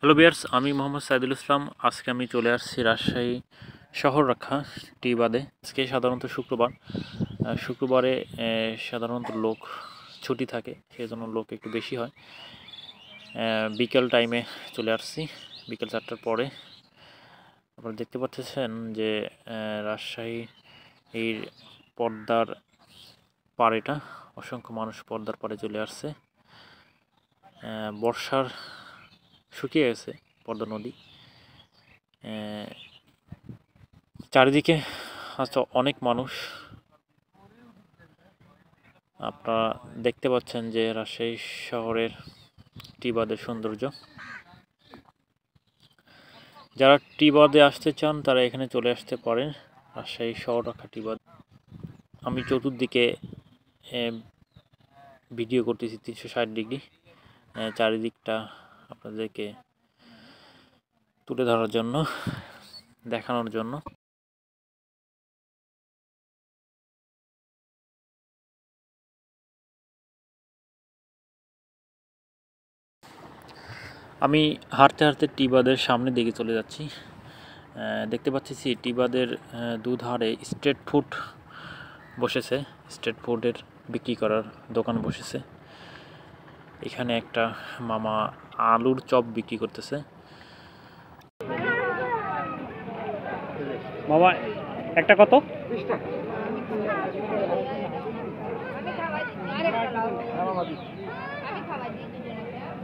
Hello viewers, আমি মোহাম্মদ সাইদুল ইসলাম। আজকে আমি চলে আসছি রাজশাহী শহর রক্ষা টি বাদে। আজকে সাধারণত শুক্রবার। শুক্রবারে সাধারণত লোক ছুটি থাকে, সেই জন্য লোক একটু বেশি হয়। বিকেল টাইমে চলে আসছি, বিকেল 4টার পরে। আপনারা দেখতে পাচ্ছেন যে রাজশাহী এই পদ্মার পাড়েটা, অসংখ্য মানুষ পদ্মার পাড়ে চলে আসছে। বর্ষার শুকিয়ে গেছে পদ্মা নদী। চারিদিকে আচ্ছা অনেক মানুষ। আপনারা দেখতে পাচ্ছেন যে রাজশাহী শহরের টি বাঁধের সৌন্দর্য। যারা টি বাঁধে আসতে চান তারা এখানে চলে আসতে পারেন, রাজশাহী শহর রক্ষা টি বাঁধ। আমি চতুর্দিকে ভিডিও করতেছি 360 ডিগ্রি, চারিদিকটা আপনাদেরকে তুলে ধরার জন্য, দেখানোর জন্য। আমি হাঁটতে হাঁটতে টি বাঁধের সামনের দিকে চলে যাচ্ছি। দেখতে পাচ্ছি টি বাঁধের দুধারে স্ট্রিট ফুড বসেছে, স্ট্রিট ফুডের বিক্রি করার দোকান বসেছে। এখানে একটা মামা আলুর চপ বিক্রি করতেছে। মামা একটা কত? 20 টাকা।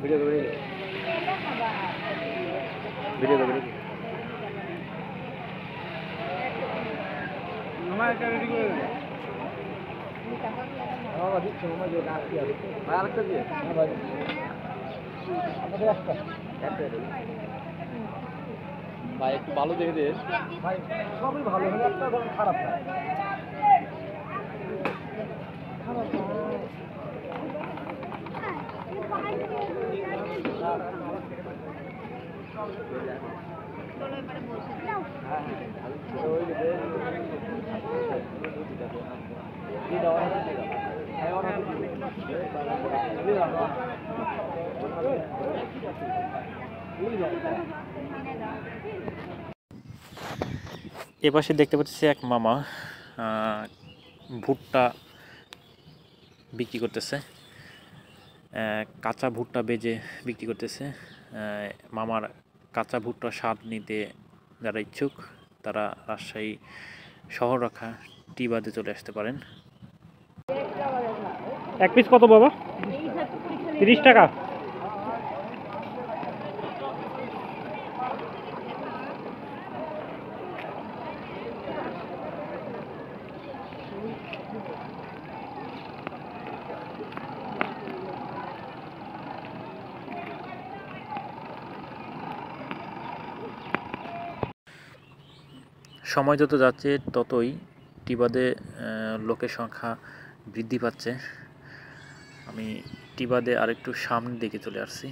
ভিডিও করে ভিডিও করে মামা একটা রেডি করে দে। মামা দিচ্ছ, মামা যে রাখি আছে ভাই, আরেকটা দিয়ে হ্যাঁ ভাই, আমাদের একটা ভাই একটু ভালো দেখে দে ভাই। সবই ভালো, মানে একটা ধরুন খারাপ না, খারাপ না। এপাশে দেখতে পাচ্ছি এক মামা ভুট্টা বিক্রি করতেছে, কাঁচা ভুট্টা বেজে বিক্রি করতেছে। মামার কাঁচা ভুট্টা স্বাদ নিতে যারা ইচ্ছুক তারা রাজশাহী শহর রক্ষা টি বাঁধে চলে আসতে পারেন। এক পিস কত বাবা? 30 টাকা। সময় যত যাচ্ছে ততই টি বাঁধে লোকের সংখ্যা বৃদ্ধি পাচ্ছে। আমি টি বাঁধে আরেকটু সামনের দিকে চলে আসছি।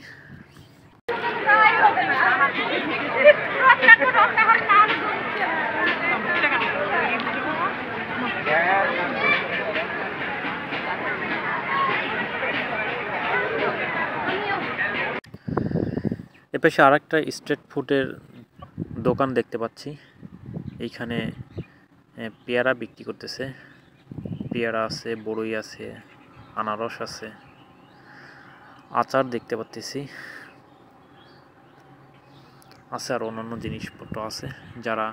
এপাশে আরেকটা স্ট্রিট ফুডের দোকান দেখতে পাচ্ছি। এইখানে পেয়ারা বিক্রি করতেছে। পেয়ারা আছে, বড়ই আছে, আনারস আছে, আচার দেখতে পাচ্ছি আছে, আর অন্যান্য জিনিসপত্র আছে। যারা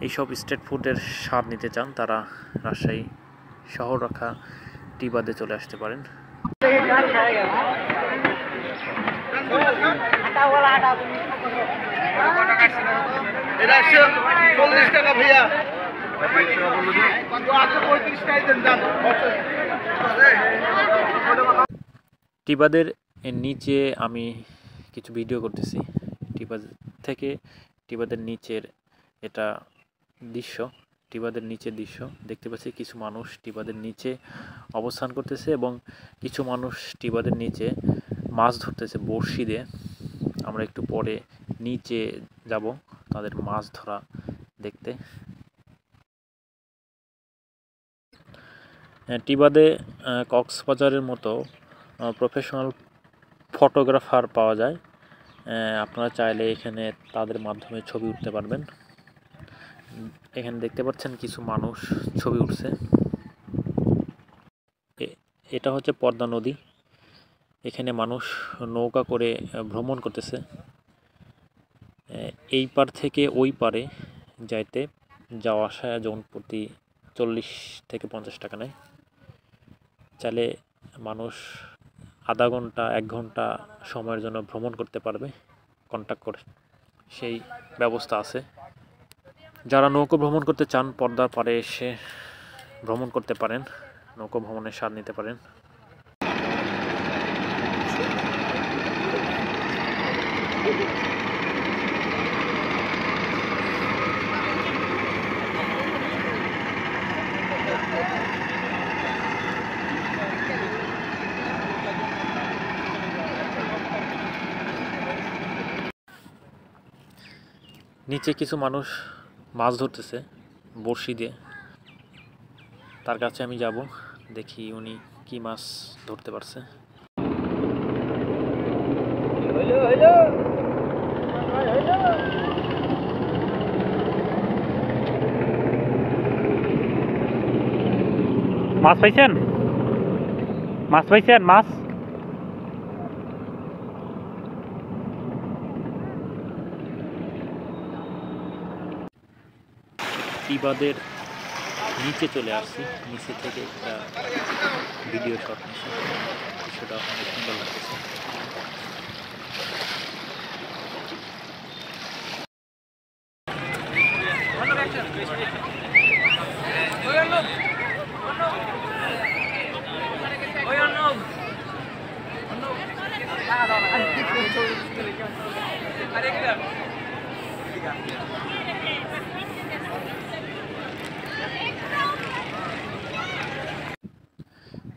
এইসব স্ট্রিট ফুডের স্বাদ নিতে চান তারা রাজশাহী শহর রক্ষা টি বাঁধে চলে আসতে পারেন। টি বাঁধের নিচে আমি কিছু ভিডিও করতেছি। টি বাঁধ থেকে টি বাঁধের নিচের এটা দৃশ্য, টি বাঁধের নিচের দৃশ্য দেখতে পাচ্ছি। কিছু মানুষ টি বাঁধের নিচে অবস্থান করতেছে এবং কিছু মানুষ টি বাঁধের নিচে মাছ ধরতেছে বড়শি দিয়ে। আমরা একটু পরে নিচে যাব তাদের মাছ ধরা দেখতে। টি বাঁধে কক্সবাজারের মতো প্রফেশনাল ফটোগ্রাফার পাওয়া যায়। আপনারা চাইলে এখানে তাদের মাধ্যমে ছবি উঠতে পারবেন। এখানে দেখতে পাচ্ছেন কিছু মানুষ ছবি উঠছে। এটা হচ্ছে পদ্মা নদী। এখানে মানুষ নৌকা করে ভ্রমণ করতেছে। এই পার থেকে ওই পারে যাইতে যাওয়া আসা জন প্রতি 40 থেকে 50 টাকা নেয়। চাইলে মানুষ আধা ঘন্টা 1 ঘন্টা সময়ের জন্য ভ্রমণ করতে পারবে কন্ট্যাক্ট করে, সেই ব্যবস্থা আছে। যারা নৌকো ভ্রমণ করতে চান পদ্মার পাড়ে এসে ভ্রমণ করতে পারেন, নৌকো ভ্রমণের স্বাদ নিতে পারেন। নিচে কিছু মানুষ মাছ ধরতেছে বড়শি দিয়ে। তার কাছে আমি যাব, দেখি উনি কি মাছ ধরতে পারছে। মাছ পাইছেন? মাছ পাইছেন? মাছ টিবাদের নিচে চলে আসছি। নিচে থেকে একটা ভিডিও শট নিচ্ছি, সেটা অনেক সুন্দর লাগতেছে।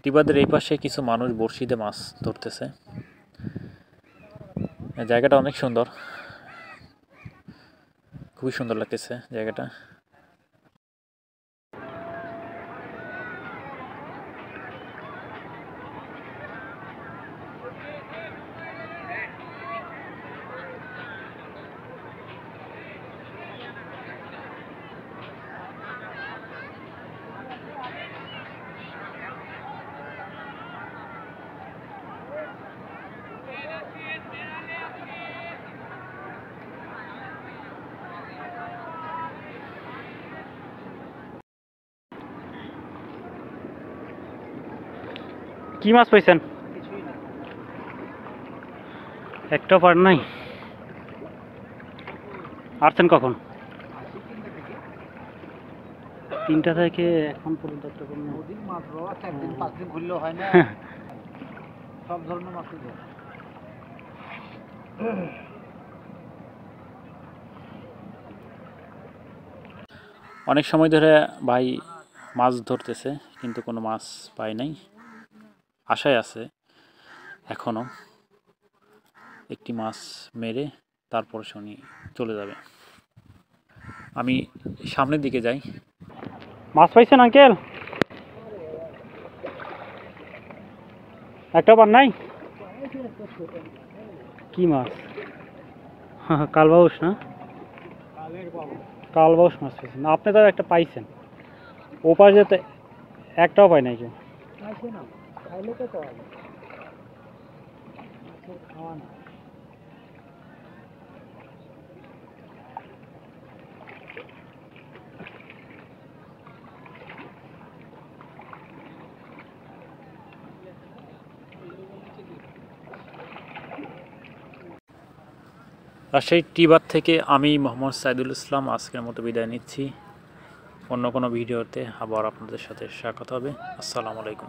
টিবাদের এই পাশে কিছু মানুষ বড়শিতে মাছ ধরতেছে। জায়গাটা অনেক সুন্দর, খুবই সুন্দর লাগতেছে জায়গাটা। কি মাছ পাইছেন? একটা পার নাই। আসছেন কখন? 3টা থেকে এখন পর্যন্ত একটা কোনো নদীর মাছ বাবা 4 দিন 5 দিন ঘুরলেও হয় না। সব ধরনের মাছই ধরে। অনেক সময় ধরে ভাই মাছ ধরতেছে, কিন্তু কোনো মাছ পায় নাই। আশায় আছে এখনো একটি মাছ মেরে তারপর উনি চলে যাবে। আমি সামনের দিকে যাই। মাছ পাইছেন আঙ্কেল? একটা বার নাই? কি মাছ? কালবাউস না? কালবাউস মাছ পাইছেন না? আপনি তো একটা পাইছেন, ও পাশ যেতে একটাও পাই নাই কেউ। রাজশাহী টিবাদ থেকে আমি মোহাম্মদ সাইদুল ইসলাম আজকের মতো বিদায় নিচ্ছি। অন্য কোনো ভিডিওতে আবার আপনাদের সাথে সাক্ষাৎ হবে। আসসালামু আলাইকুম।